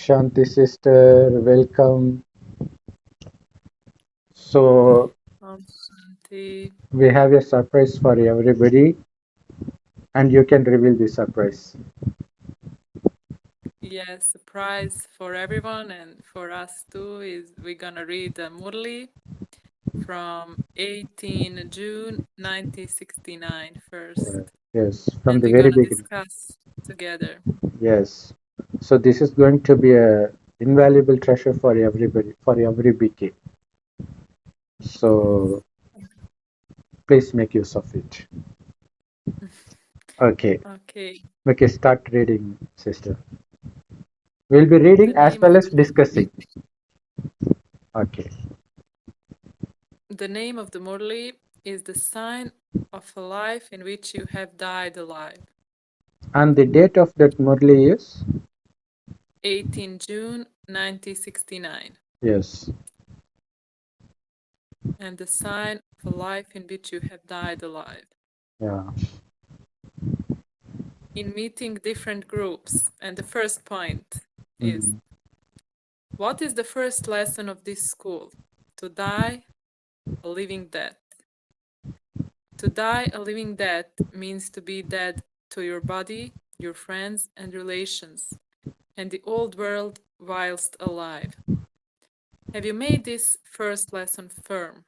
Shanti sister, welcome. So Shanti. we have a surprise for everybody, and you can reveal the surprise. Yes, the prize for everyone and for us too is we're gonna read Murli from 18 June 1969 first, Yes, from and the we're very gonna beginning. discuss together. Yes. So this is going to be a invaluable treasure for everybody, for every BK. So please make use of it. Okay. Okay, Okay, start reading, sister. We'll be reading the as name well of as discussing. Okay. the name of the Murli is the sign of a life in which you have died alive. And the date of that Murli is? 18 June 1969, Yes. and the sign of a life in which you have died alive. Yeah. In meeting different groups, and the first point is, Mm. what is the first lesson of this school? To die a living death. To die a living death means to be dead to your body, your friends and relations, and the old world whilst alive. Have you made this first lesson firm?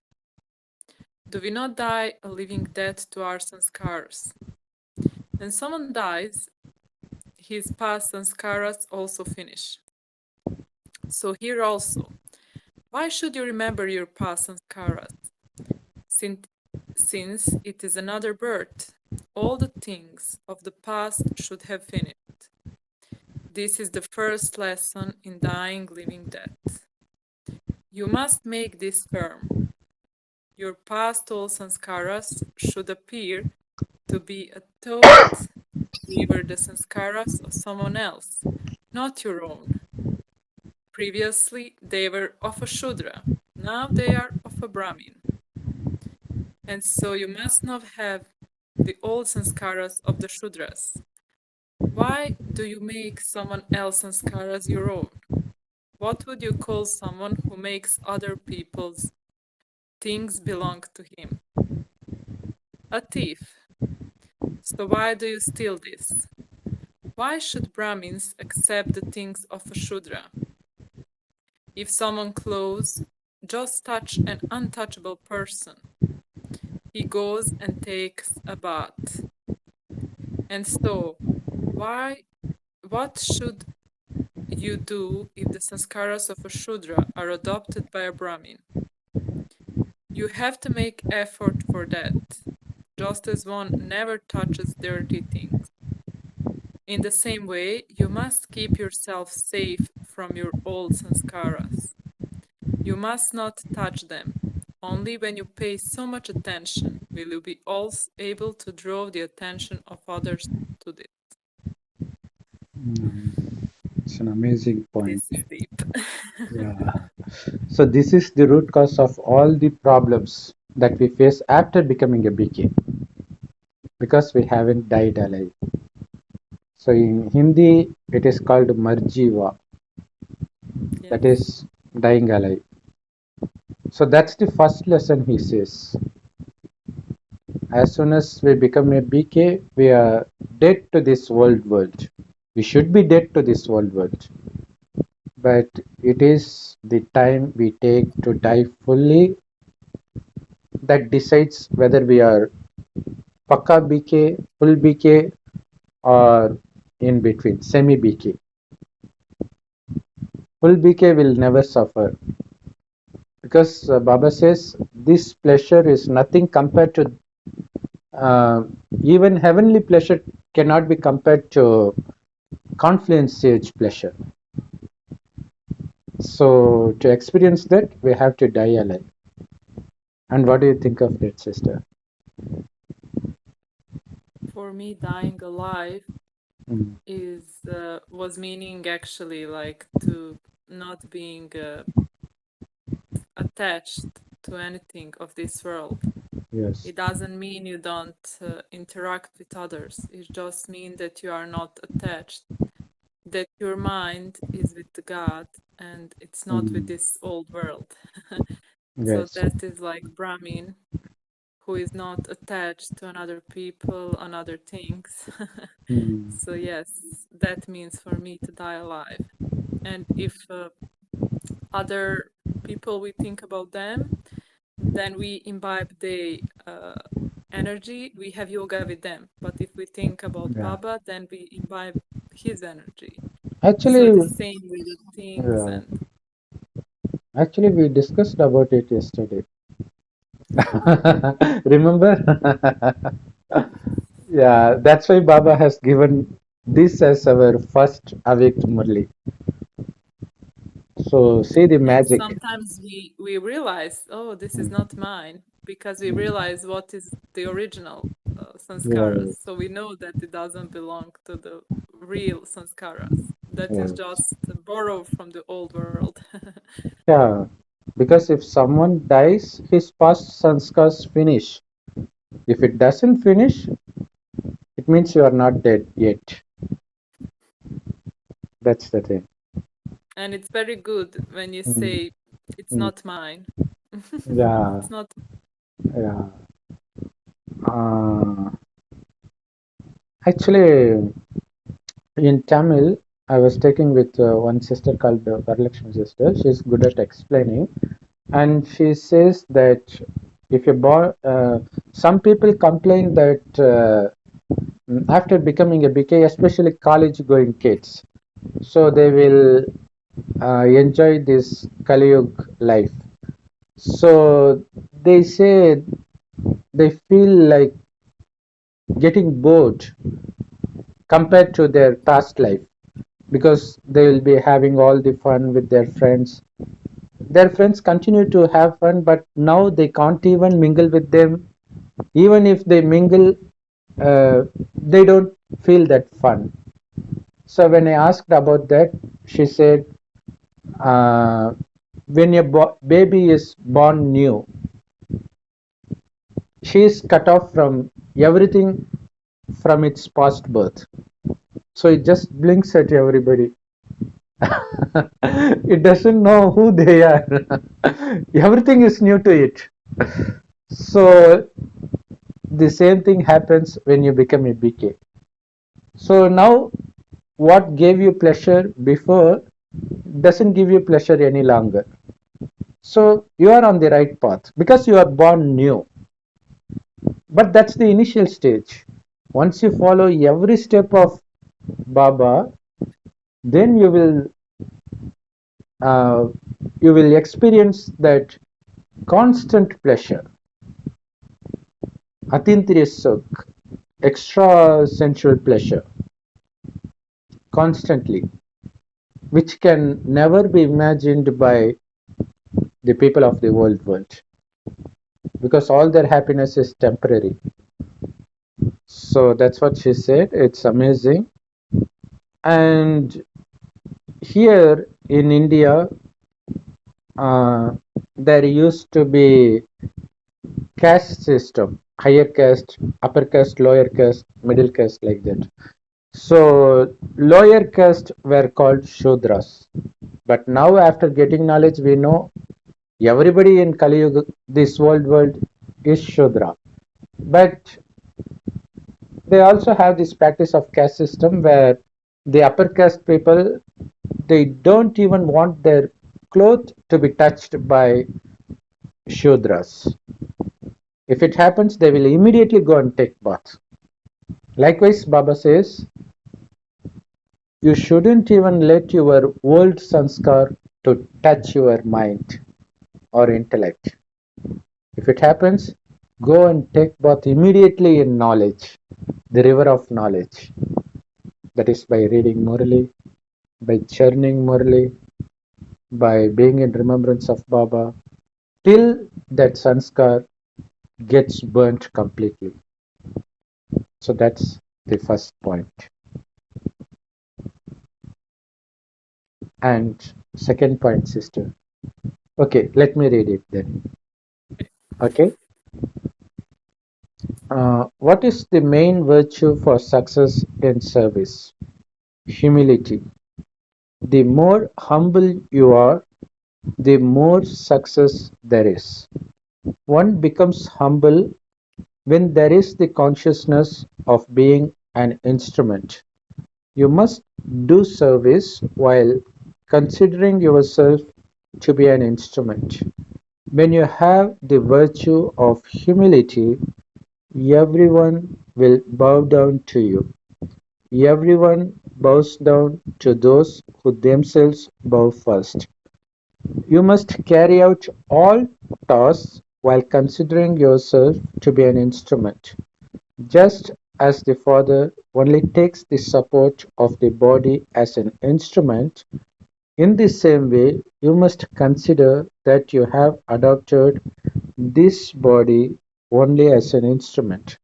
Do we not die a living death to our sanskaras? When someone dies, his past sanskaras also finish. So here also, why should you remember your past sanskaras? Since it is another birth, all the things of the past should have finished. This is the first lesson in dying living death. You must make this firm. Your past all sanskaras should appear to be a thought. They were the sanskaras of someone else, not your own. Previously, they were of a Shudra. Now they are of a Brahmin. And so you must not have the old sanskaras of the Shudras. Why do you make someone else's sanskaras your own? What would you call someone who makes other people's things belong to him? A thief. So why do you steal this? Why should Brahmins accept the things of a Shudra? If someone close, just touch an untouchable person, he goes and takes a bath. And so, what should you do if the sanskaras of a Shudra are adopted by a Brahmin? You have to make effort for that, just as one never touches dirty things. In the same way, you must keep yourself safe from your old sanskaras. You must not touch them. Only when you pay so much attention will you be also able to draw the attention of others to this. It's an amazing point. This is deep. Yeah. So this is the root cause of all the problems that we face after becoming a BK because we haven't died alive. So in Hindi, it is called Marjiva, that Yes. is dying alive. So that's the first lesson he says. As soon as we become a BK, we are dead to this old world. We should be dead to this old world. But it is the time we take to die fully that decides whether we are Pakka BK, full BK, or in between, semi BK. Full BK will never suffer because Baba says this pleasure is nothing compared to uh, even heavenly pleasure cannot be compared to confluence stage pleasure. So to experience that, we have to die alive. And what do you think of that, sister? For me, dying alive Mm. was meaning actually like to not being attached to anything of this world. Yes. It doesn't mean you don't interact with others. It just means that you are not attached. that your mind is with the God and it's not with this old world. So Yes. that is like Brahmin, who is not attached to another people, on other things. Mm. So yes, that means for me to die alive. And if other people, we think about them, then we imbibe the energy, we have yoga with them. But if we think about Yeah. Baba, then we imbibe his energy. So the Actually, same with the things yeah. and Actually, we discussed about it yesterday. Remember? Yeah, that's why Baba has given this as our first Avyakt Murli. So see the and magic. sometimes we realize, oh, this is not mine, because we realize what is the original sanskaras. Yeah, So we know that it doesn't belong to the real sanskaras. That is yes. just borrowed from the old world. Yeah, because if someone dies, his past sanskars finish. If it doesn't finish, it means you are not dead yet. That's the thing. And it's very good when you Mm, say, it's mm. not mine. Yeah, It's not. yeah. Uh, Actually, in Tamil, I was taking with one sister called Varalakshmi sister. She's good at explaining, and she says that if you're born, some people complain that after becoming a BK, especially college-going kids, so they will enjoy this Kali Yuga life. So they say they feel like getting bored compared to their past life because they will be having all the fun with their friends. Their friends continue to have fun, but now they can't even mingle with them. Even if they mingle, they don't feel that fun. So when I asked about that, she said, uh, when a baby is born new, she is cut off from everything from its past birth. So it just blinks at everybody. It doesn't know who they are. Everything is new to it. So the same thing happens when you become a BK. So now what gave you pleasure before doesn't give you pleasure any longer. So you are on the right path because you are born new. But that's the initial stage. Once you follow every step of Baba, then uh, you will experience that constant pleasure, atintriya sukh, extra sensual pleasure, constantly, which can never be imagined by the people of the world because all their happiness is temporary. So that's what she said. It's amazing. And here in India, uh, there used to be caste system, higher caste, upper caste, lower caste, middle caste, like that. So lower caste were called Shudras. But now after getting knowledge, we know everybody in Kali Yuga, this world is Shudra. But they also have this practice of caste system where the upper caste people, they don't even want their clothes to be touched by Shudras. If it happens, they will immediately go and take bath. Likewise, Baba says, you shouldn't even let your old sanskar to touch your mind or intellect. If it happens, go and take bath immediately in knowledge, the river of knowledge. That is by reading Murli, by churning Murli, by being in remembrance of Baba, till that sanskar gets burnt completely. So that's the first point. And second point, sister. Okay, let me read it then. Okay. What is the main virtue for success in service? Humility. The more humble you are, the more success there is. One becomes humble when there is the consciousness of being an instrument. You must do service while considering yourself to be an instrument. When you have the virtue of humility, everyone will bow down to you. Everyone bows down to those who themselves bow first. You must carry out all tasks while considering yourself to be an instrument. Just as the Father only takes the support of the body as an instrument, in the same way you must consider that you have adopted this body only as an instrument.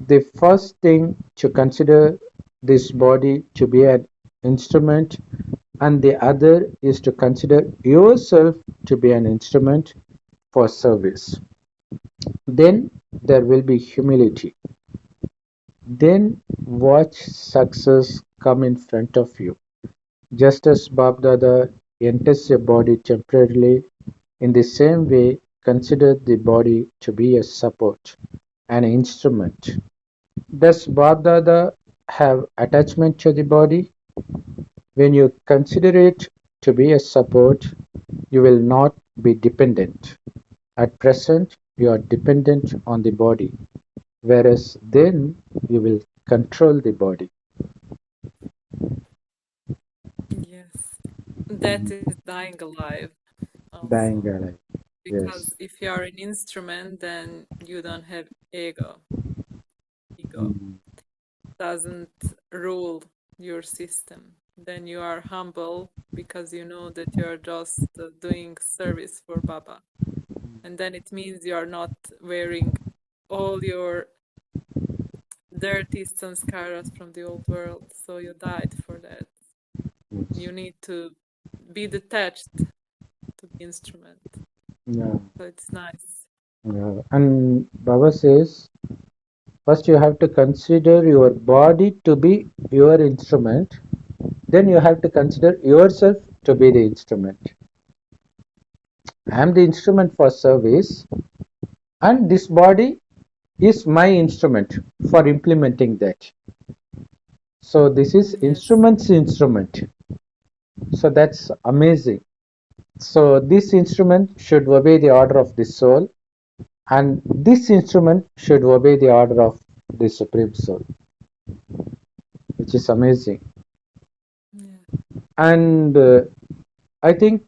The first thing to consider this body to be an instrument, and the other is to consider yourself to be an instrument for service. Then there will be humility. Then watch success come in front of you. Just as Babdada enters a body temporarily, in the same way, consider the body to be a support, an instrument. Does Babdada have attachment to the body? When you consider it to be a support, you will not be dependent. At present, you are dependent on the body, whereas then you will control the body. Yes, that is dying alive Dying also. alive. Because Yes. if you are an instrument, then you don't have ego. Ego Mm, doesn't rule your system. Then you are humble because you know that you are just doing service for Baba. And then it means you are not wearing all your dirty sanskaras from the old world. So you died for that. yes. You need to be detached to the instrument. Yeah. So it's nice. Yeah. And Baba says, first you have to consider your body to be your instrument, then you have to consider yourself to be the instrument. I am the instrument for service, and this body is my instrument for implementing that. So this is Yes. instrument's instrument. So that's amazing. So this instrument should obey the order of the soul, and this instrument should obey the order of the Supreme Soul, which is amazing. Yeah. And I think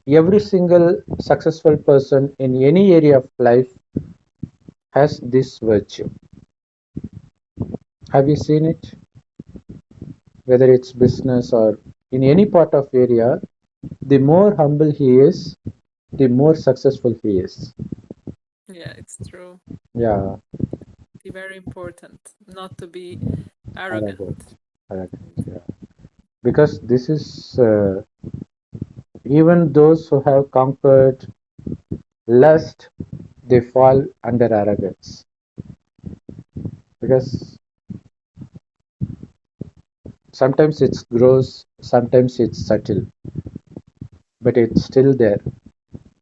every single successful person in any area of life has this virtue. Have you seen it? Whether it's business or in any part of area, the more humble he is, the more successful he is. Yeah, it's true. Yeah, Be very important not to be arrogant. arrogant, arrogant. Yeah, because this is even those who have conquered lust, they fall under arrogance because sometimes it's gross, sometimes it's subtle, but it's still there.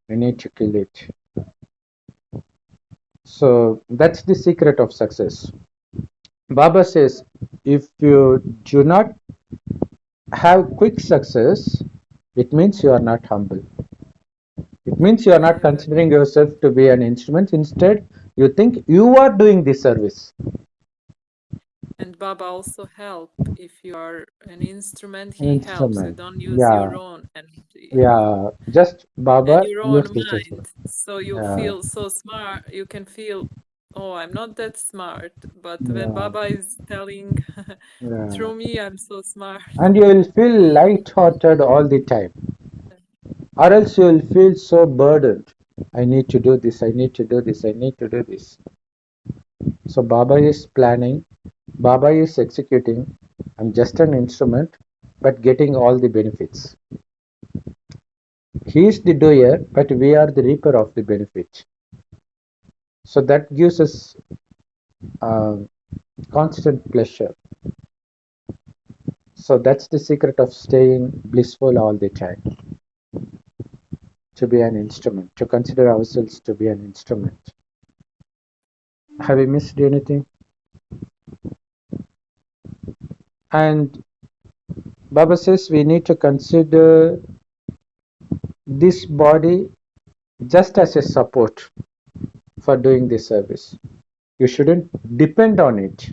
We need to kill it. So that's the secret of success. Baba says, if you do not have quick success, it means you are not humble. It means you are not Yeah, very. considering yourself to be an instrument. Instead, you think you are doing the service. And Baba also help. If you are an instrument, he helps. You Instrument. don't use Yeah, your own energy yeah. Just and Baba your own use this mind. instrument. So you Yeah, feel so smart. You can feel, oh, I'm not that smart. But when yeah, Baba is telling yeah. through me, I'm so smart. And you will feel light-hearted all the time, or else you will feel so burdened. I need to do this. I need to do this. I need to do this. So Baba is planning, Baba is executing. I'm just an instrument, but getting all the benefits. He is the doer, but we are the reaper of the benefit. So that gives us uh, constant pleasure. So that's the secret of staying blissful all the time, to be an instrument, to consider ourselves to be an instrument. Have we missed anything? And Baba says we need to consider this body just as a support for doing the service. You shouldn't depend on it.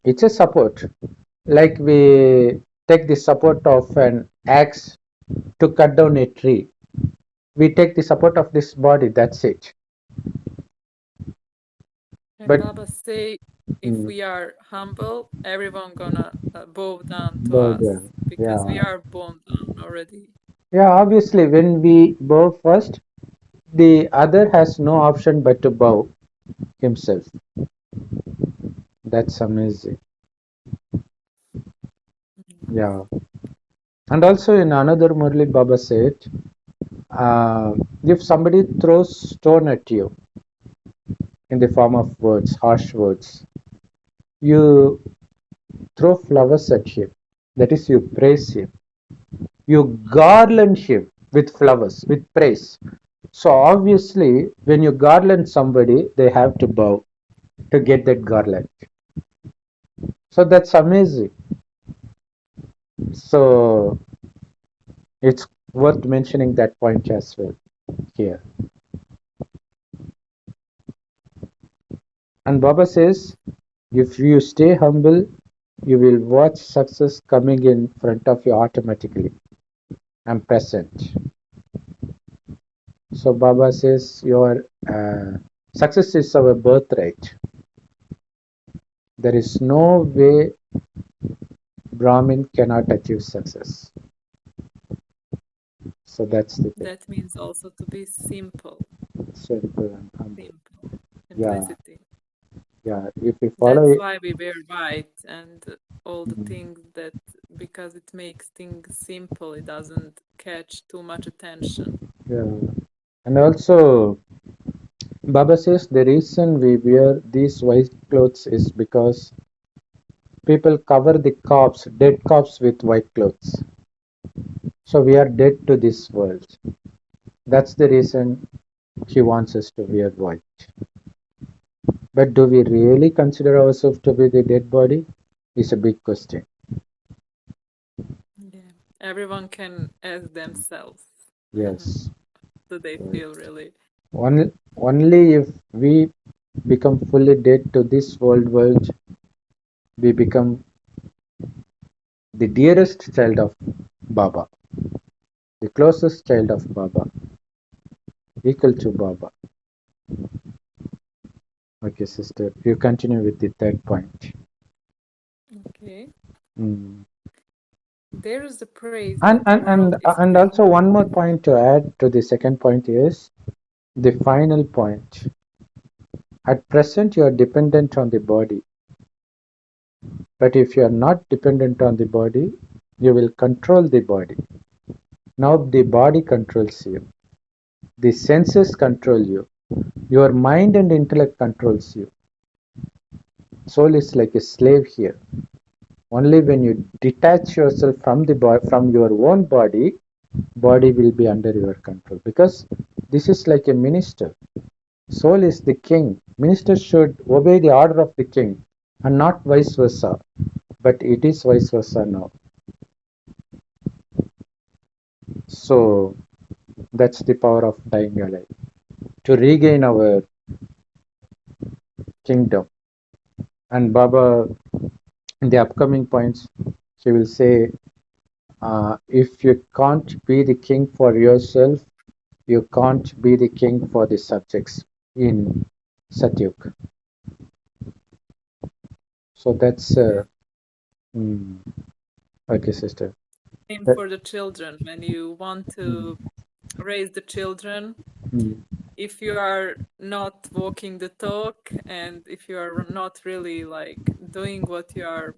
It's a support. Like we take the support of an axe to cut down a tree. We take the support of this body, that's it. And But Baba say, if mm, we are humble, everyone gonna bow down to bow us down. because we Yeah. are bowed down already. Yeah, obviously when we bow first, the other has no option but to bow himself. That's amazing. Yeah. And also in another Murli Baba said, uh, if somebody throws stone at you in the form of words, harsh words, you throw flowers at him. That is, you praise him. You garland him with flowers, with praise. So obviously, when you garland somebody, they have to bow to get that garland. So that's amazing. So it's worth mentioning that point as well here. And Baba says, if you stay humble, you will watch success coming in front of you automatically and present. So Baba says, your success is our birthright. There is no way Brahmin cannot achieve success. So that's the thing. That means also to be simple, Simple and humble. simple, Yeah, simplicity. yeah. If we follow That's it, why we wear white and all the mm, things that, because it makes things simple, it doesn't catch too much attention. yeah. And also, Baba says the reason we wear these white clothes is because people cover the corpse, dead corpse, with white clothes. So we are dead to this world. That's the reason he wants us to wear white. But do we really consider ourselves to be the dead body? Is a big question. Yeah. Everyone can ask themselves, Yes. do they feel really? Only if we become fully dead to this world, we become the dearest child of Baba, the closest child of Baba, equal to Baba. Okay, sister, you continue with the third point. Okay. Mm. There is the praise And, that and world and is and free. also one more point to add to the second point is the final point. At present, you are dependent on the body, but if you are not dependent on the body, you will control the body. Now the body controls you. The senses control you. Your mind and intellect controls you. Soul is like a slave here. Only when you detach yourself from the body, from your own body, body will be under your control. Because this is like a minister. Soul is the king. Minister should obey the order of the king and not vice versa. But it is vice versa now. So that's the power of dying alive. To regain our kingdom. And Baba, in the upcoming points, he will say, if you can't be the king for yourself, you can't be the king for the subjects in Satyug. So that's Yeah. mm, okay, sister. Same That, for the children. When you want mm, to raise the children, mm, if you are not walking the talk and if you are not really like doing what you are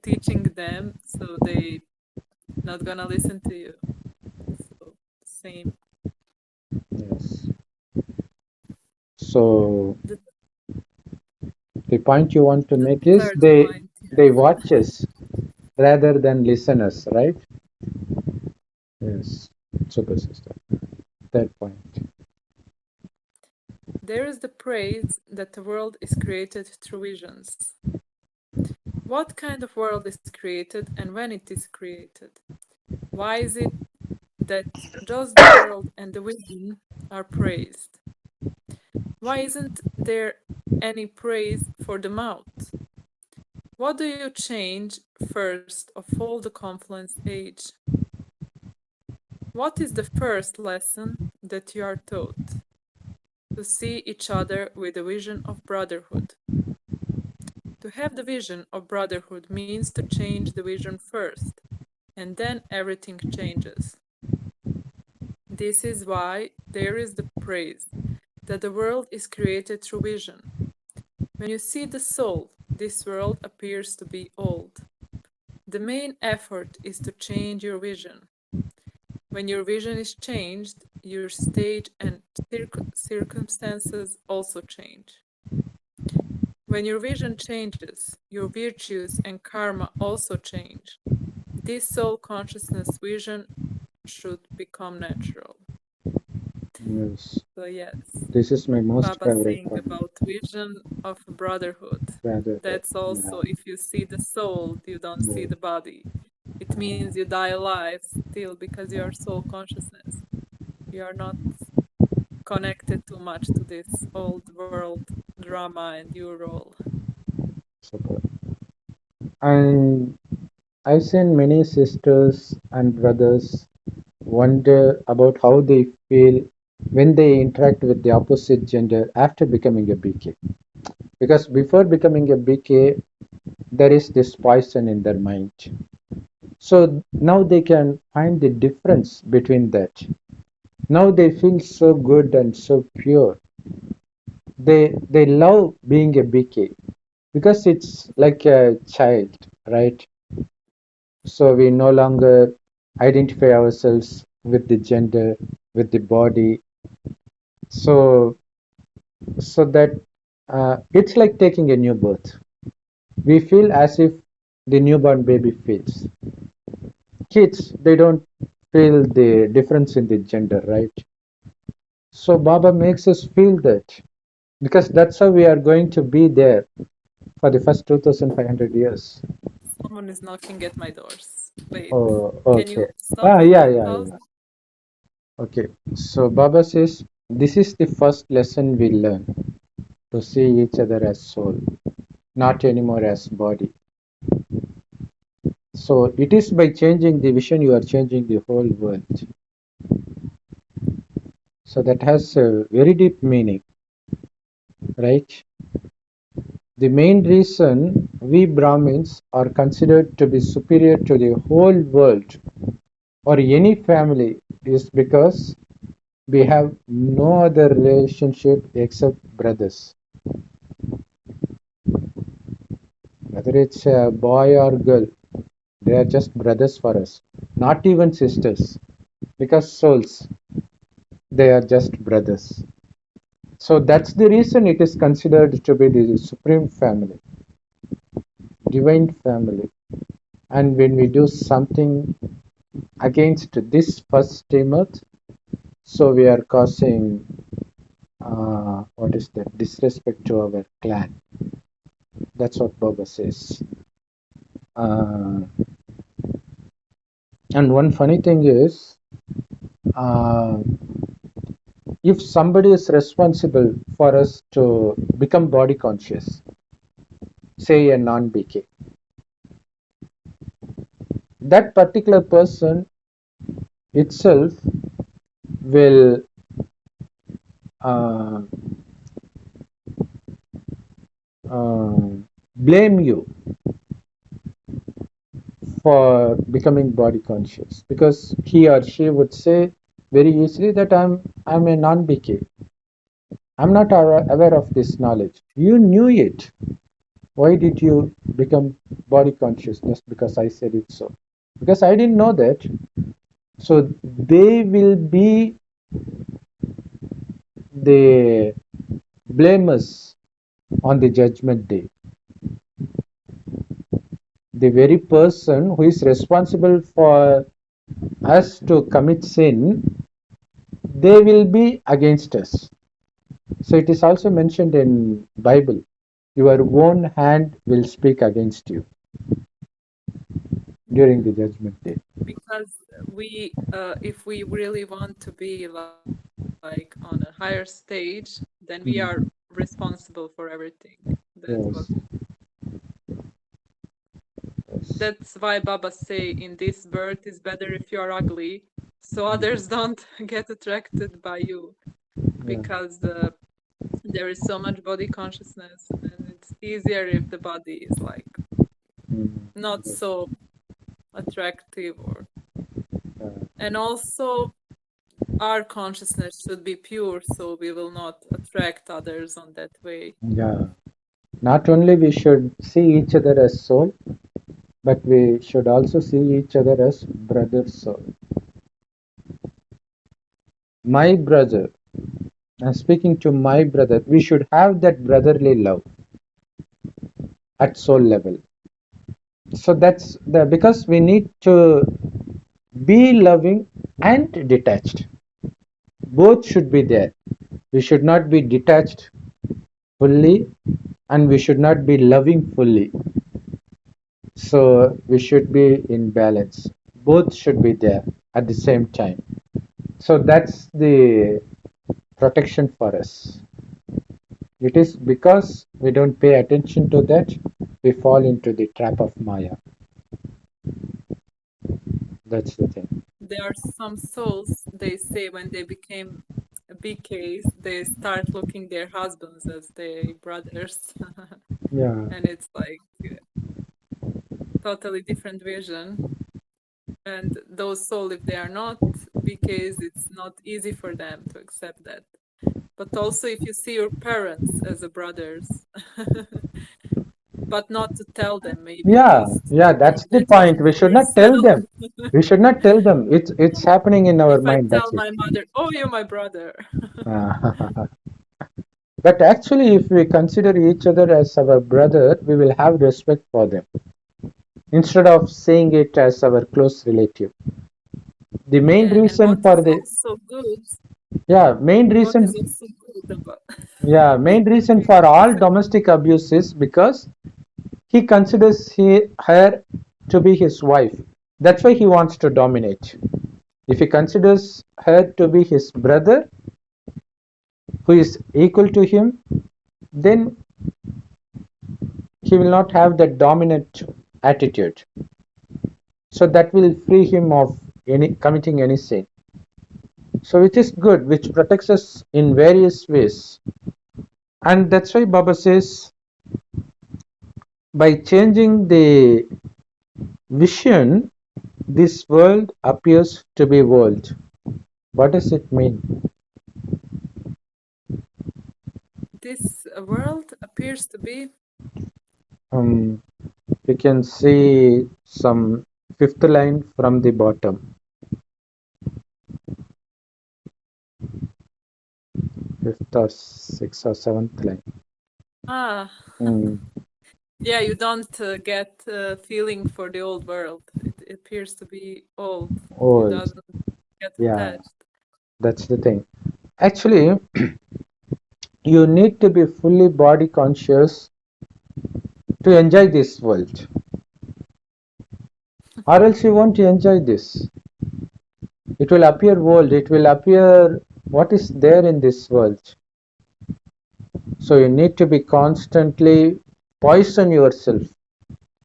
teaching them, so they not gonna listen to you. So same. yes. So The the point you want to make is third point. They watch us rather than listen us, right? Yes, super sister. That point. There is the praise that the world is created through visions. What kind of world is created and when it is created? Why is it that just the world and the vision are praised? Why isn't there any praise for the mouth? What do you change first of all the confluence age? What is the first lesson that you are taught? To see each other with a vision of brotherhood. To have the vision of brotherhood means to change the vision first, and then everything changes. This is why there is the praise that the world is created through vision. When you see the soul, this world appears to be old. The main effort is to change your vision. When your vision is changed, your stage and circumstances also change. When your vision changes, your virtues and karma also change. This soul consciousness vision should become natural. Yes. So yes, This is my most Baba favorite saying part. about vision of brotherhood. Brotherhood. That's Yeah. also if you see the soul, you don't see Yeah. the body. It means you die alive still because you are soul consciousness. You are not connected too much to this old world drama and your role. Super. And I've seen many sisters and brothers wonder about how they feel when they interact with the opposite gender after becoming a BK. Because before becoming a BK, there is this poison in their mind. So now they can find the difference between that. Now they feel so good and so pure. They love being a BK because it's like a child, right? So we no longer identify ourselves with the gender, with the body. So so that it's like taking a new birth. We feel as if the newborn baby feels. Kids, they don't feel the difference in the gender, right? So Baba makes us feel that because that's how we are going to be there for the first 2500 years. Someone is knocking at my doors. Wait, Oh, can okay. you stop Ah, it yeah, and yeah, pause? yeah. Okay. So Baba says this is the first lesson we learn to see each other as soul, not anymore as body. So it is by changing the vision you are changing the whole world. So that has a very deep meaning, right? The main reason we Brahmins are considered to be superior to the whole world or any family is because we have no other relationship except brothers. Whether it's a boy or girl, they are just brothers for us, not even sisters, because souls, they are just brothers. So that's the reason it is considered to be the supreme family, divine family. And when we do something against this first earth, so we are causing what is that disrespect to our clan. That's what Baba says. Uh, and one funny thing is, uh, if somebody is responsible for us to become body conscious, say a non-BK, that particular person itself will uh, uh, blame you for becoming body conscious because he or she would say very easily that I'm a non-BK. I'm not aware of this knowledge. You knew it. Why did you become body conscious just because I said it so? Because I didn't know that. So they will be the blamers on the judgment day. the very person who is responsible for us to commit sin, they will be against us. So it is also mentioned in Bible, your own hand will speak against you during the judgment day. Because if we really want to be like on a higher stage, then we are Mm. responsible for everything. Yes. Yes. That's why Baba say in this birth is better if you are ugly, so others don't get attracted by you Yeah. because there is so much body consciousness, and it's easier if the body is like Mm. not Yes. so attractive. Or Uh, and also our consciousness should be pure, so we will not attract others on that way. yeah. Not only we should see each other as soul, but we should also see each other as brother soul. My brother, I'm speaking to my brother, we should have that brotherly love at soul level. So that's the because we need to be loving and detached. Both should be there. We should not be detached fully and we should not be loving fully. So we should be in balance. Both should be there at the same time. So that's the protection for us. It is because we don't pay attention to that, we fall into the trap of Maya. That's the thing. There are some souls, they say, when they became BKs, they start looking their husbands as their brothers. Yeah. And it's like a totally different vision. And those souls, if they are not BKs, it's not easy for them to accept that. But also if you see your parents as a brothers, but not to tell them, maybe Yeah, just yeah, to that's keep the that point. vision We for should not tell yourself. them. We should not tell them. It's happening in our If I mind. tell That's it. my mother, oh, you're my brother. But actually, if we consider each other as our brother, we will have respect for them instead of seeing it as our close relative. The main Yeah, and reason for the main what reason is also good about main reason okay, for all sorry. domestic abuse is because he considers her to be his wife. That's why he wants to dominate. If he considers her to be his brother, who is equal to him, then he will not have that dominant attitude. So that will free him of any committing any sin. So which is good, which protects us in various ways. And that's why Baba says by changing the vision, this world appears to be world. What does it mean? This world appears to be Um, we can see some fifth line from the bottom, fifth or sixth or seventh line. ah Mm, yeah, you don't get feeling for the old world. It appears to be old. You old. doesn't get Yeah, attached. that's the thing. Actually, you need to be fully body conscious to enjoy this world, or else you won't enjoy this. It will appear world, it will appear what is there in this world. So you need to be constantly poison yourself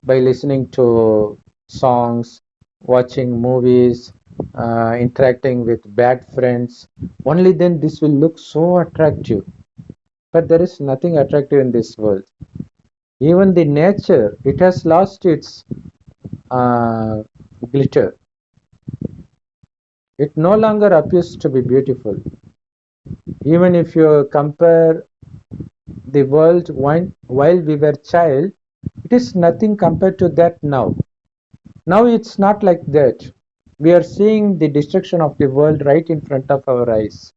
by listening to songs, watching movies, interacting with bad friends. Only then this will look so attractive. But there is nothing attractive in this world. Even the nature, it has lost its uh, glitter. It no longer appears to be beautiful. Even if you compare the world while we were child, it is nothing compared to that now. Now it's not like that. We are seeing the destruction of the world right in front of our eyes.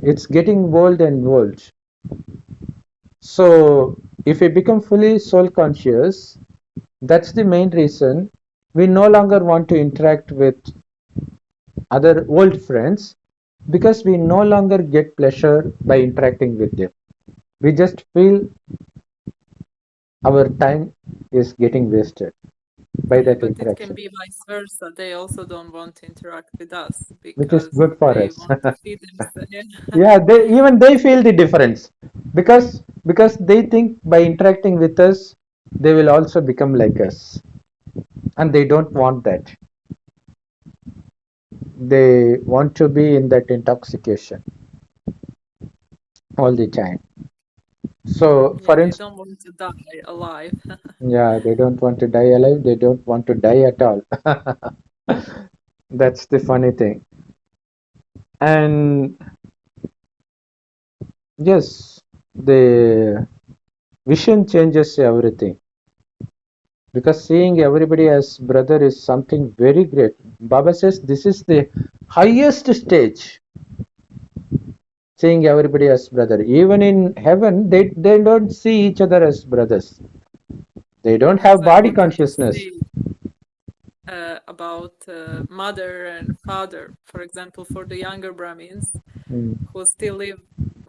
It's getting old and old. So if we become fully soul conscious, That's the main reason we no longer want to interact with other old friends, because we no longer get pleasure by interacting with them. We just feel our time is getting wasted by that But it can interaction, be vice versa. They also don't want to interact with us which is because good for they us. want to see themselves. Yeah. Yeah, they feel the difference, because they think by interacting with us they will also become like us, and they don't want that. They want to be in that intoxication all the time. So Yeah, for they instance, don't want to die alive. yeah, they don't want to die alive, they don't want to die at all. That's the funny thing. And yes, the vision changes everything, because seeing everybody as brother is something very great. Baba says this is the highest stage, seeing everybody as brother. Even in heaven, they don't see each other as brothers. They don't Yes, have I body wanted to consciousness. say about mother and father. For example, for the younger Brahmins Mm, who still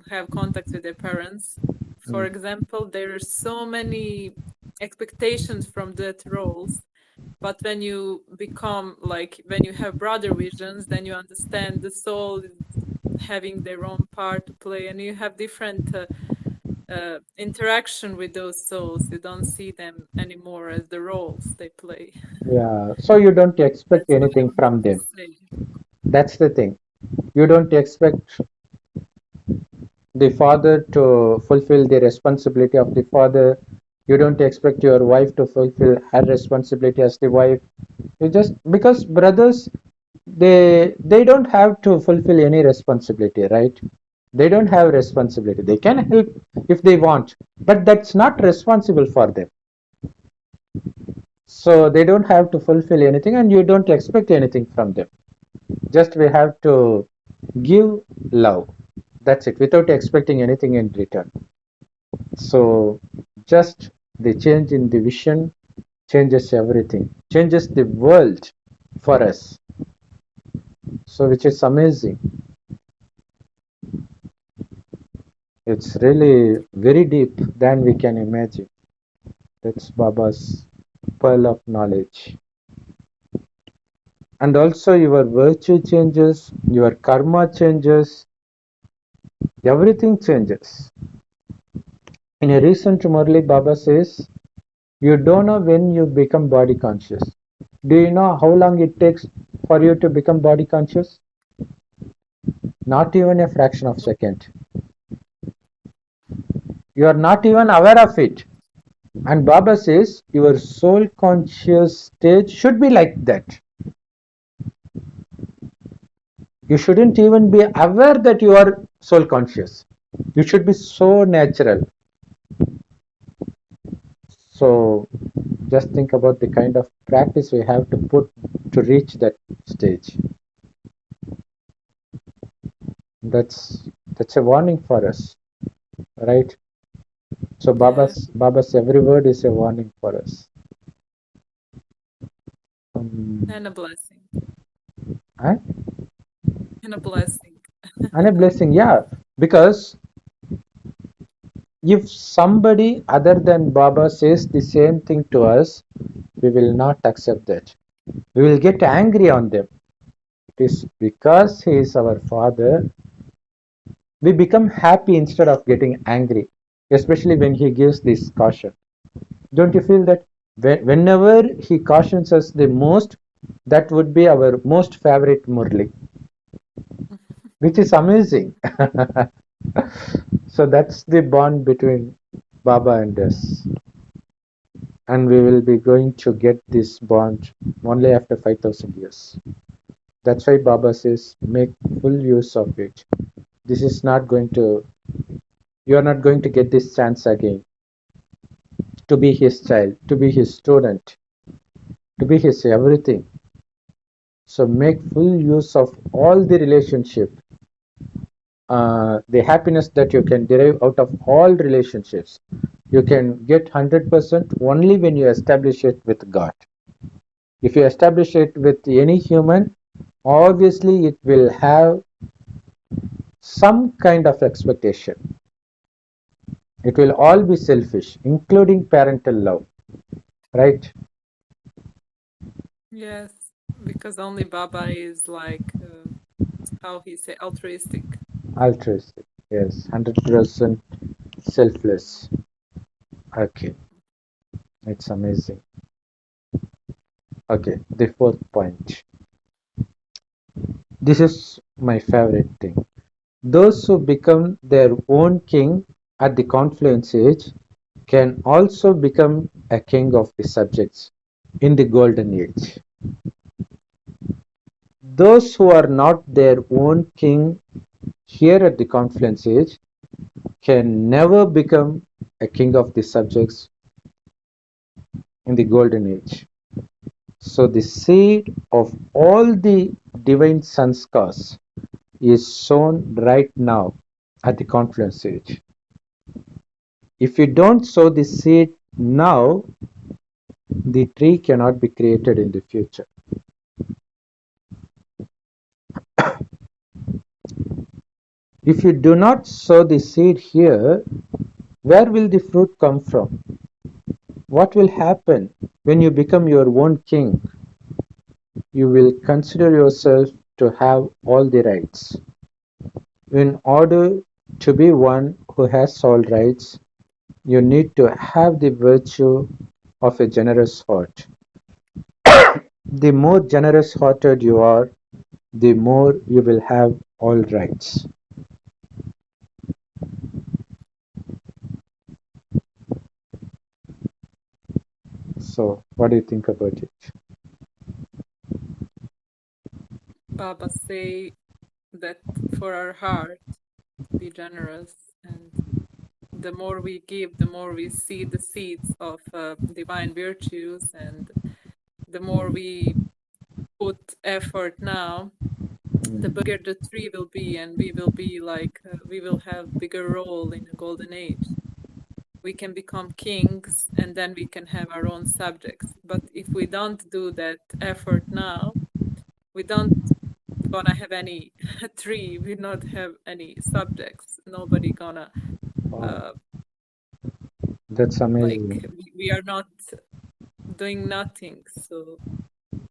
have contact with their parents. For mm, example, there are so many expectations from that roles. But when you become like when you have brother visions, then you understand the soul is having their own part to play, and you have different interaction with those souls. You don't see them anymore as the roles they play. yeah, so you don't expect That's what I anything wanted from to them. say. That's the thing. You don't expect the father to fulfill the responsibility of the father. You don't expect your wife to fulfill her responsibility as the wife. You just, because brothers, they don't have to fulfill any responsibility, right? They don't have responsibility. They can help if they want, but that's not responsible for them. So they don't have to fulfill anything, and you don't expect anything from them. Just we have to give love. That's it, without expecting anything in return. So just the change in the vision changes everything, changes the world for us. So which is amazing. It's really very deep than we can imagine. That's Baba's pearl of knowledge. And also your virtue changes, your karma changes, everything changes. In a recent Murli, Baba says, you don't know when you become body conscious. Do you know how long it takes for you to become body conscious? Not even a fraction of a second. You are not even aware of it. And Baba says your soul conscious stage should be like that. You shouldn't even be aware that you are soul conscious. You should be so natural. So just think about the kind of practice we have to put to reach that stage. That's a warning for us, right? So Yeah, Baba's every word is a warning for us. and a blessing. And, And a blessing. and a blessing, yeah. Because if somebody other than Baba says the same thing to us, we will not accept that. We will get angry on them. It is because he is our father, we become happy instead of getting angry, especially when he gives this caution. Don't you feel that whenever he cautions us the most, that would be our most favorite Murli, which is amazing. So that's the bond between Baba and us. And we will be going to get this bond only after 5,000 years. That's why Baba says, make full use of it. This is not going to, you are not going to get this chance again to be his child, to be his student, to be his everything. So make full use of all the relationship, the happiness that you can derive out of all relationships. You can get 100% only when you establish it with God. If you establish it with any human, obviously it will have some kind of expectation. It will all be selfish, including parental love, right? Yes, because only Baba is like, how he say, altruistic. Altruistic, yes, 100% selfless. Okay, it's amazing. Okay, the fourth point. This is my favorite thing. Those who become their own king at the confluence age can also become a king of the subjects in the golden age. Those who are not their own king here at the confluence age can never become a king of the subjects in the golden age. So the seed of all the divine sanskars is sown right now at the confluence age. If you don't sow the seed now, the tree cannot be created in the future. If you do not sow the seed here, where will the fruit come from? What will happen when you become your own king? You will consider yourself to have all the rights. In order to be one who has all rights, you need to have the virtue of a generous heart. The more generous hearted you are, the more you will have all rights. So, what do you think about it? Baba say that for our heart to be generous, and the more we give, the more we see the seeds of divine virtues, and the more we put effort now, the bigger the tree will be, and we will be like, we will have bigger role in the golden age. We can become kings, and then we can have our own subjects. But if we don't do that effort now, we don't gonna have any tree. We not have any subjects. Nobody gonna Wow, uh, that's like, amazing. we are not doing nothing. So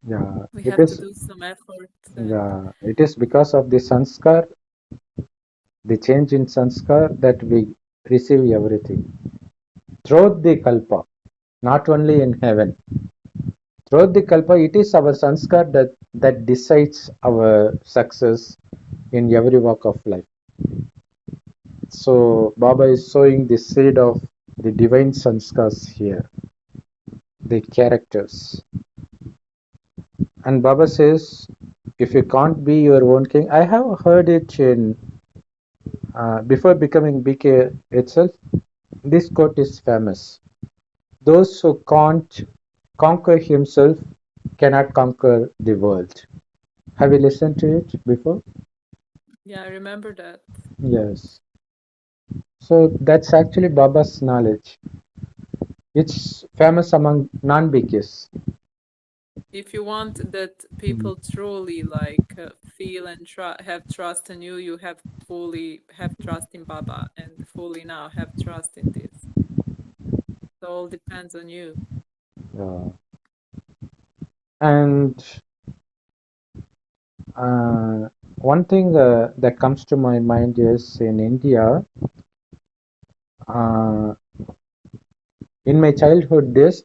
Yeah, we it have to is. do some effort. And Yeah, it is because of the sanskar, the change in sanskar, that we receive everything throughout the kalpa, not only in heaven. Throughout the kalpa, it is our sanskar that decides our success in every walk of life. So Baba is sowing the seed of the divine sanskars here, the characters. And Baba says, if you can't be your own king, I have heard it in before becoming BK itself. This quote is famous. Those who can't conquer himself cannot conquer the world. Have you listened to it before? yeah, I remember that. Yes. So that's actually Baba's knowledge. It's famous among non-BKs. If you want that Mm. people truly like feel and have trust in you, you have fully have trust in Baba, and fully now have trust in this. It all depends on you. Uh, and one thing that comes to my mind is in India, uh, in my childhood days,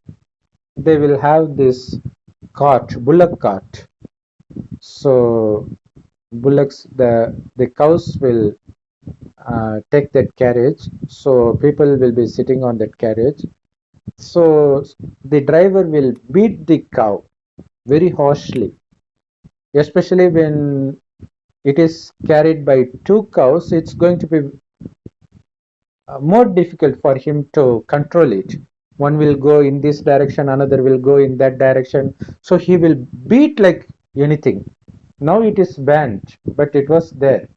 they will have this cart, bullock cart. So bullocks, the cows will take that carriage. So people will be sitting on that carriage. So the driver will beat the cow very harshly, especially when it is carried by two cows. It's going to be more difficult for him to control it. One will go in this direction, another will go in that direction. So he will beat like anything. Now it is banned, but it was there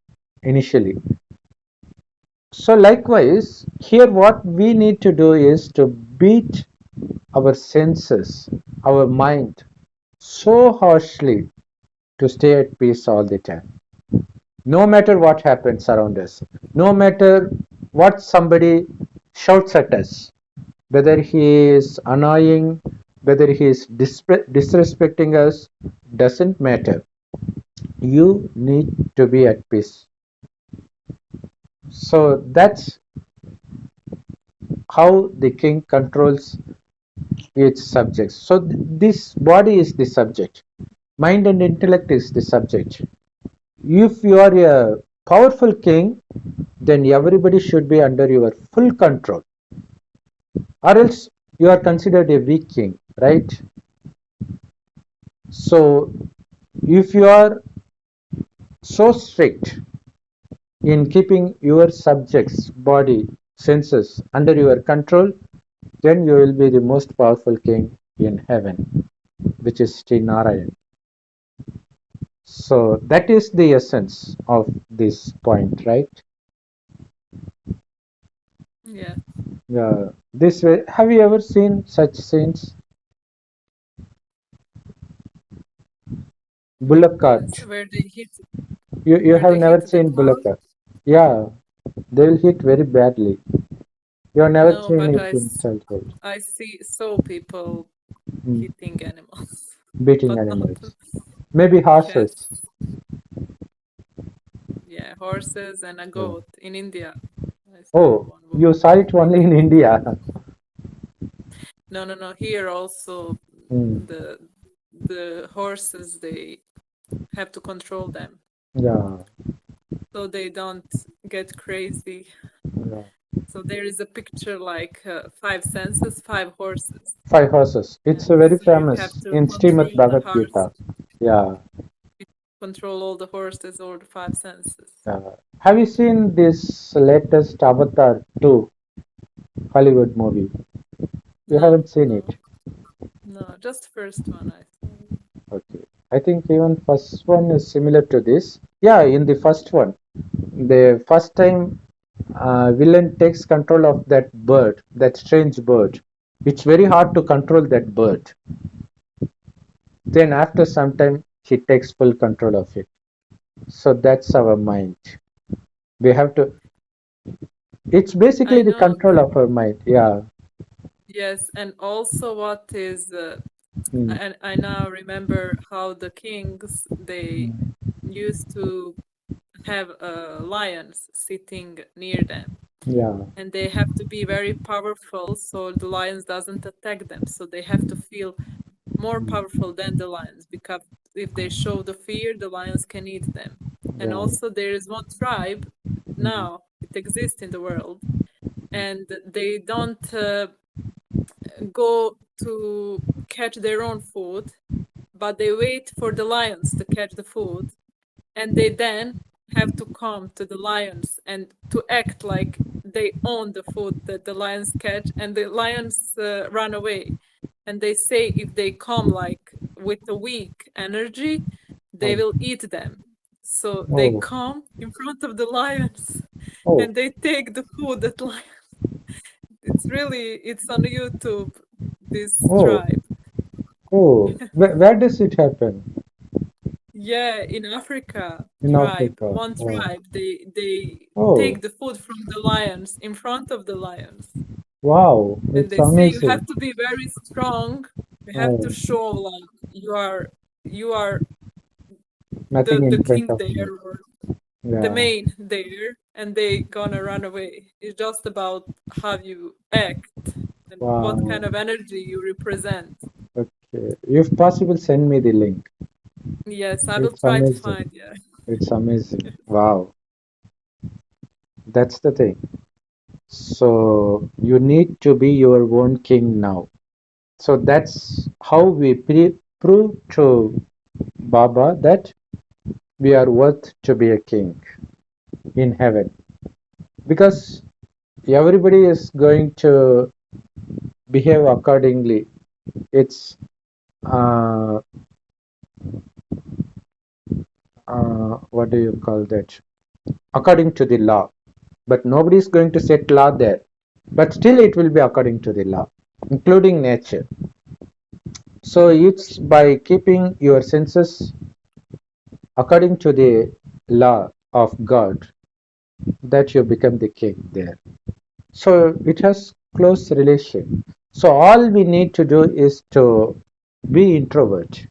initially. So likewise, here what we need to do is to beat our senses, our mind so harshly to stay at peace all the time. No matter what happens around us, no matter what somebody shouts at us, whether he is annoying, whether he is disrespecting us, doesn't matter. You need to be at peace. So that's how the king controls its subjects. So this body is the subject. Mind and intellect is the subject. If you are a powerful king, then everybody should be under your full control, or else you are considered a weak king, right? So if you are so strict in keeping your subjects, body, senses under your control, then you will be the most powerful king in heaven, which is Sri Narayan. So that is the essence of this point, right? Yeah. This way, have you ever seen such scenes? Bullock Yes, cart. You where have they never hit the seen bullock cloud. cart. Yeah, they will hit very badly. You have never No, seen but it in childhood. saw people Mm. hitting animals, Beating but not animals. Maybe yes, horses. yeah, horses and a Yeah. goat in India. I saw Oh, one you woman saw it only in beating. India. No, no, no. Here also Mm. the the horses they have to control them Yeah, so they don't get crazy. yeah. So there is a picture like five senses, five horses, Five horses. It's a and very so you have famous to in Srimad control the Bhagavad horse, Gita. Yeah. control all the horses or the five senses. Have you seen this latest Avatar 2 Hollywood movie? You No, haven't seen it. no, no. Just first one I saw. Okay. I think even first one is similar to this. Yeah, in the first one, the first time villain takes control of that bird, that strange bird. It's very hard to control that bird. Then after some time, he takes full control of it. So that's our mind. We have to. It's basically I the know. control of our mind. Yeah. Yes, and also what is Mm, and I now remember how the kings they mm, used to have lions sitting near them, yeah. and they have to be very powerful so the lions doesn't attack them. So they have to feel more Mm, powerful than the lions because if they show the fear, the lions can eat them. And yeah. also there is one tribe Mm, now it exists in the world, and they don't go to catch their own food, but they wait for the lions to catch the food, and they then have to come to the lions and to act like they own the food that the lions catch, and the lions run away. And they say if they come like with a weak energy, they oh, will eat them. So they oh, come in front of the lions oh, and they take the food that lions. It's on YouTube, this oh, tribe. oh. Where does it happen? Yeah, in Africa, In Africa. one Oh, tribe, they oh, take the food from the lions in front of the lions, wow. and It's they say you amazing. have to be very strong. You have to Oh, show like you are nothing the in front king of me. there or the Yeah, main there, and they gonna run away. It's just about how you act and what wow. kind of energy you represent. Okay. If possible, send me the link. Yes, I will It's try to amazing. find. Yeah. It's amazing. Wow. That's the thing. So you need to be your own king now. So that's how we prove to Baba that we are worth to be a king in heaven. Because everybody is going to behave accordingly. It's uh, what do you call that? According to the law. but nobody is going to set law there. But still, it will be according to the law, including nature. So it's by keeping your senses according to the law of God that you become the king there. So it has close relation. So all we need to do is to be introvert.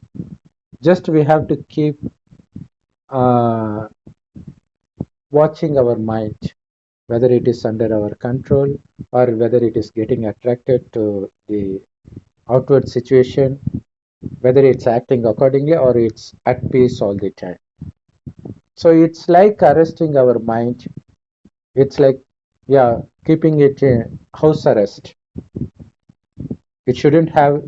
Just we have to keep uh, watching our mind, whether it is under our control or whether it is getting attracted to the outward situation, whether it's acting accordingly or it's at peace all the time. So it's like arresting our mind. It's like, yeah, keeping it in house arrest. It shouldn't have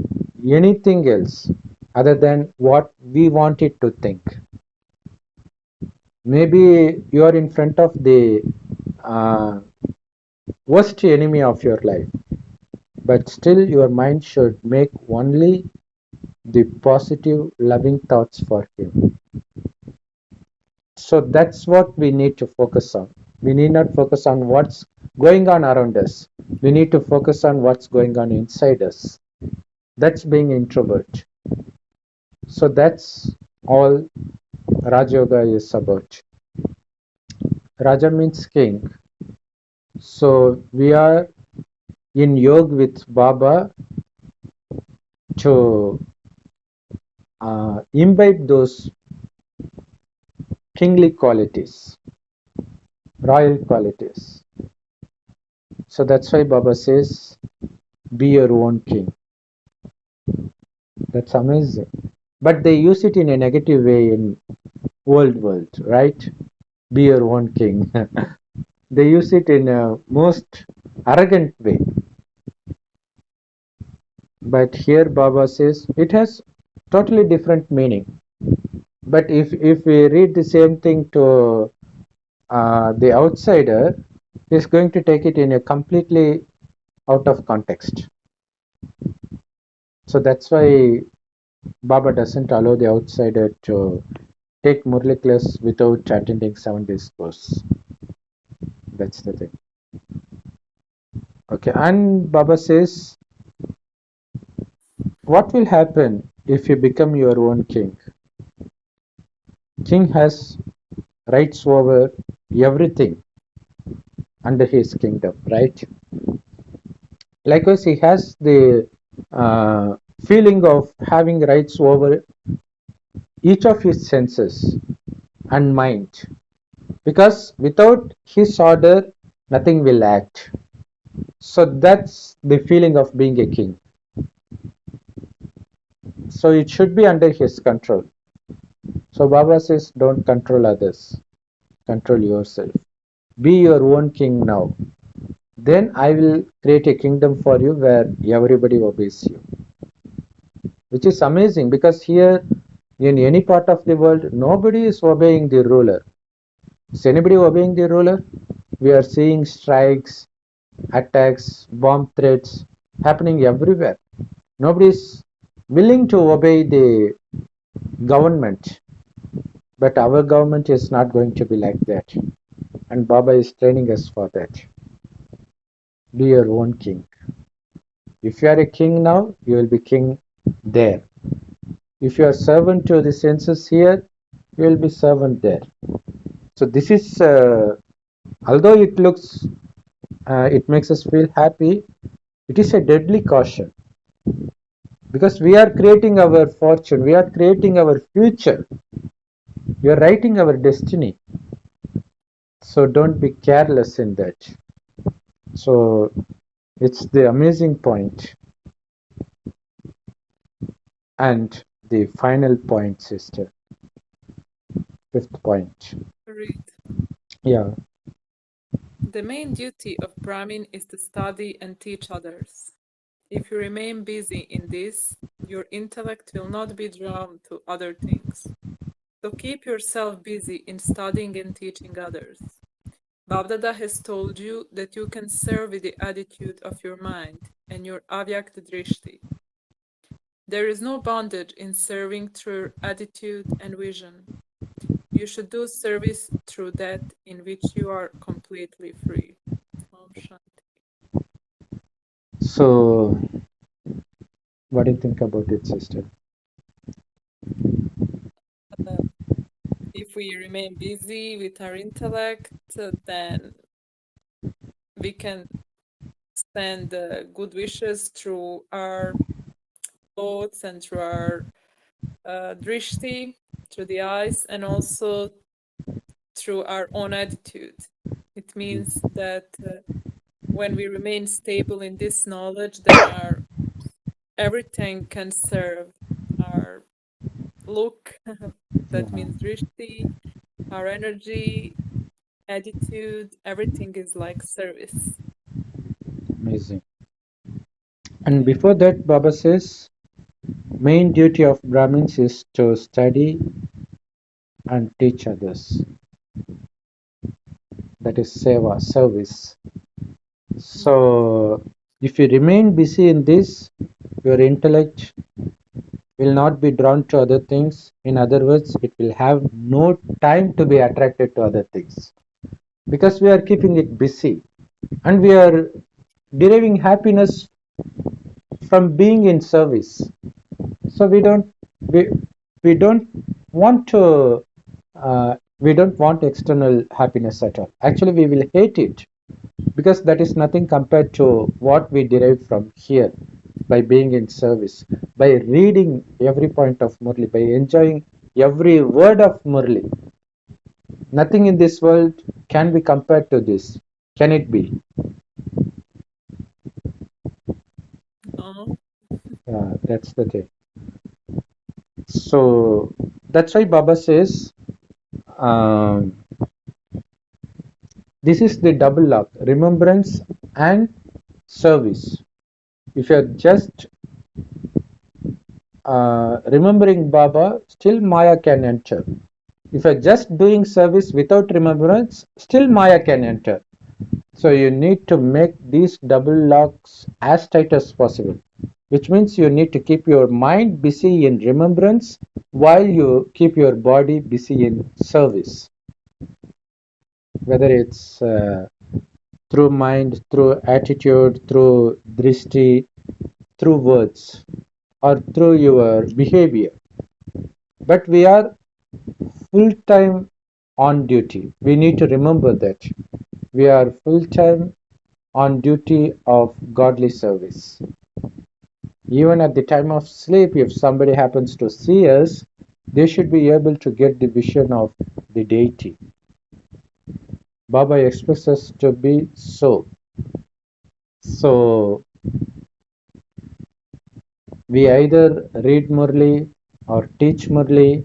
anything else other than what we want it to think. Maybe you are in front of the uh, worst enemy of your life, but still your mind should make only the positive, loving thoughts for him. So that's what we need to focus on. We need not focus on what's going on around us. We need to focus on what's going on inside us. That's being introvert. So that's all Raj Yoga is about. Raja means king. So we are in yoga with Baba to imbibe those kingly qualities, royal qualities. So that's why Baba says, be your own king. That's amazing. But they use it in a negative way in old world, right? Be your own king. They use it in a most arrogant way. But here Baba says it has totally different meaning. But if we read the same thing to the outsider, is going to take it in a completely out of context. So that's why Baba doesn't allow the outsider to take Murli class without attending 7 days course. That's the thing. Okay, and Baba says, what will happen if you become your own king? King has rights over everything under his kingdom, right? Likewise, he has the feeling of having rights over each of his senses and mind, because without his order, nothing will act. So that's the feeling of being a king. So it should be under his control. So Baba says, don't control others, control yourself. Be your own king now. Then I will create a kingdom for you where everybody obeys you. Which is amazing, because here in any part of the world, nobody is obeying the ruler. Is anybody obeying the ruler? We are seeing strikes, attacks, bomb threats happening everywhere. Nobody is willing to obey the government. But our government is not going to be like that. And Baba is training us for that. Be your own king. If you are a king now, you will be king there. If you are servant to the senses here, you will be servant there. So this is, although it looks, it makes us feel happy, it is a deadly caution, because we are creating our fortune, we are creating our future, we are writing our destiny. So don't be careless in that. So it's the amazing point. And the final point, sister, fifth point. Read. Yeah. The main duty of Brahmin is to study and teach others. If you remain busy in this, your intellect will not be drawn to other things. So keep yourself busy in studying and teaching others. Babdada has told you that you can serve with the attitude of your mind and your Avyakt Drishti. There is no bondage in serving through attitude and vision. You should do service through that in which you are completely free. Om Shanti. So, what do you think about it, sister? Uh, if we remain busy with our intellect, then we can send good wishes through our thoughts and through our drishti, through the eyes, and also through our own attitude. It means that when we remain stable in this knowledge, then our everything can serve our look. That Yeah, means drishti, our energy, attitude, everything is like service. amazing. And Yeah. before that, Baba says, main duty of Brahmins is to study and teach others. That is seva, service. So, if you remain busy in this, your intellect will not be drawn to other things. In other words, it will have no time to be attracted to other things because we are keeping it busy and we are deriving happiness from being in service. So we, we don't want to we don't want external happiness at all. Actually, we will hate it because that is nothing compared to what we derive from here by being in service, by reading every point of Murli, by enjoying every word of Murli. Nothing in this world can be compared to this. Can it be? No. That's the thing. So that's why Baba says um, this is the double lock, remembrance and service. If you're just remembering Baba, still Maya can enter. If you're just doing service without remembrance, still Maya can enter. So you need to make these double locks as tight as possible, which means you need to keep your mind busy in remembrance while you keep your body busy in service. Whether it's through mind, through attitude, through drishti, through words, or through your behavior. But we are full time on duty. We need to remember that. We are full time on duty of godly service. Even at the time of sleep, if somebody happens to see us, they should be able to get the vision of the deity. Baba expects us to be so. So we either read Murli or teach Murli,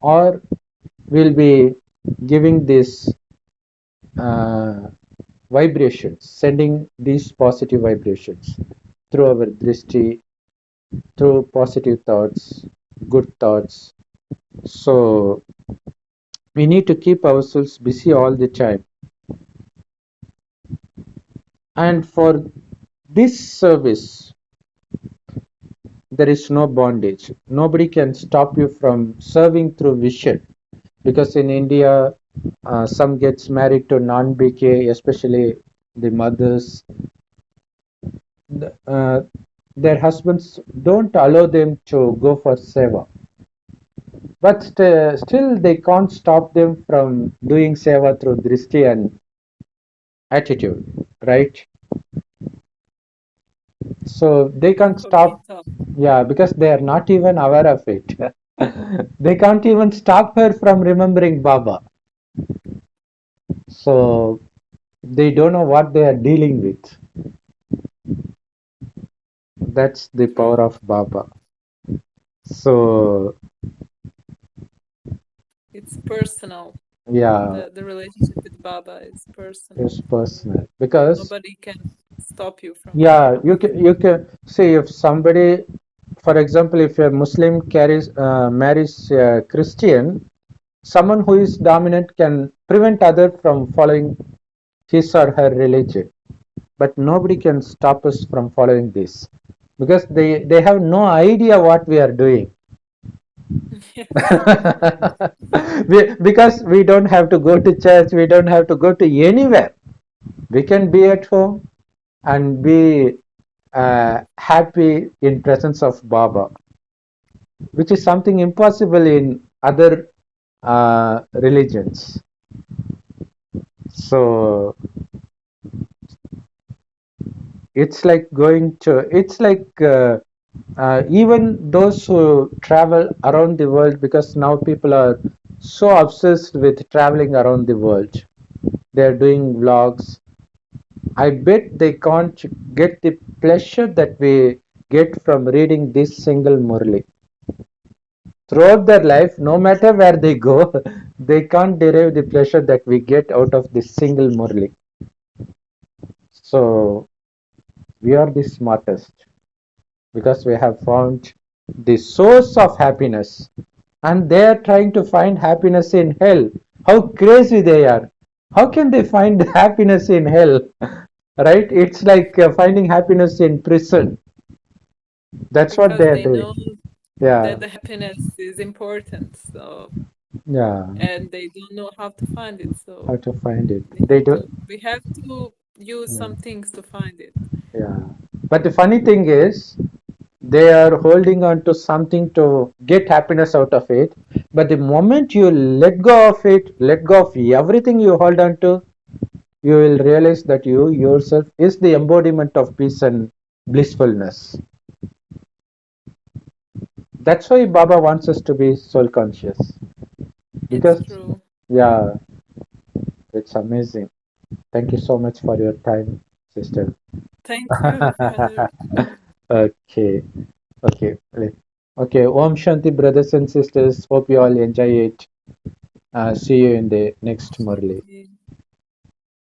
or we'll be giving this uh, vibrations, sending these positive vibrations through our drishti, through positive thoughts, good thoughts. So we need to keep ourselves busy all the time. And for this service, there is no bondage. Nobody can stop you from serving through vision. Because in India, some gets married to non-BK, especially the mothers. Uh, their husbands don't allow them to go for seva, but still they can't stop them from doing seva through drishti and attitude, right? So they can't stop, Incognito. yeah, because they are not even aware of it. They can't even stop her from remembering Baba. So they don't know what they are dealing with. That's the True. power of Baba. So It's personal. yeah, The relationship with Baba is it's personal. personal because Nobody can stop you from yeah, remembering. you can see if somebody, for example, if a Muslim marries a Christian, someone who is dominant can prevent other from following his or her religion, but nobody can stop us from following this because they have no idea what we are doing. Yes. Because we don't have to go to church, we don't have to go to anywhere. We can be at home and be happy in presence of Baba, which is something impossible in other religions. So it's like it's like even those who travel around the world, because now people are so obsessed with traveling around the world. They're doing vlogs. I bet they can't get the pleasure that we get from reading this single Murli. Throughout their life, no matter where they go, they can't derive the pleasure that we get out of this single Murli. So we are the smartest because we have found the source of happiness, and they are trying to find happiness in hell. How crazy they are! How can they find happiness in hell? Right? It's like finding happiness in prison. That's what they Because are they doing. know Yeah, that the happiness is important, so yeah. and they don't know how to find it, How so to find it? they They have do. to we have to use Yeah, some things to find it. yeah. But the funny thing is, they are holding on to something to get happiness out of it. But the moment you let go of it, let go of everything you hold on to, you will realize that you yourself is the embodiment of peace and blissfulness. That's why Baba wants us to be soul conscious. It's Because, true. yeah, it's amazing. Thank you so much for your time, sister. Thank you, brother. Okay, okay, okay. Om Shanti, brothers and sisters. Hope you all enjoy it. See you in the next Murli.